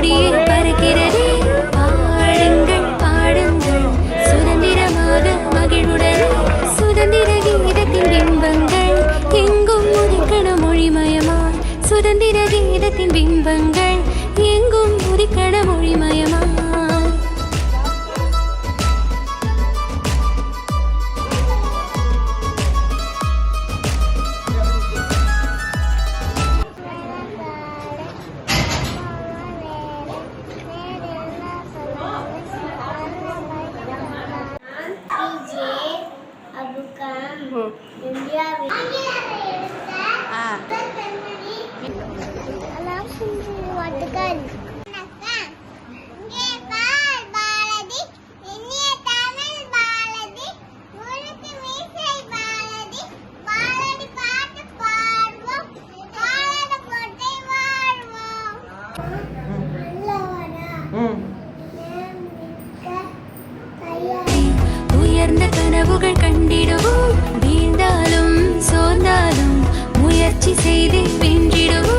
கொடியே பறக்கிறதே பாடுங்கள் பாடுங்கள் சுதந்திரமாக மகிழ்வுடனே சுதந்திர கீதத்தின் பிம்பங்கள் எங்கும் உதிக்கண மொழிமயமாய் சுதந்திர கீதத்தின் பிம்பங்கள் எங்கும் உதிக்கண மொழிமயமாய் உயர்ந்த கனவுகள் கண்டிடுவோம் வீழ்ந்தாலும் சோர்ந்தாலும் முயற்சி செய்து வென்றிடுவோம்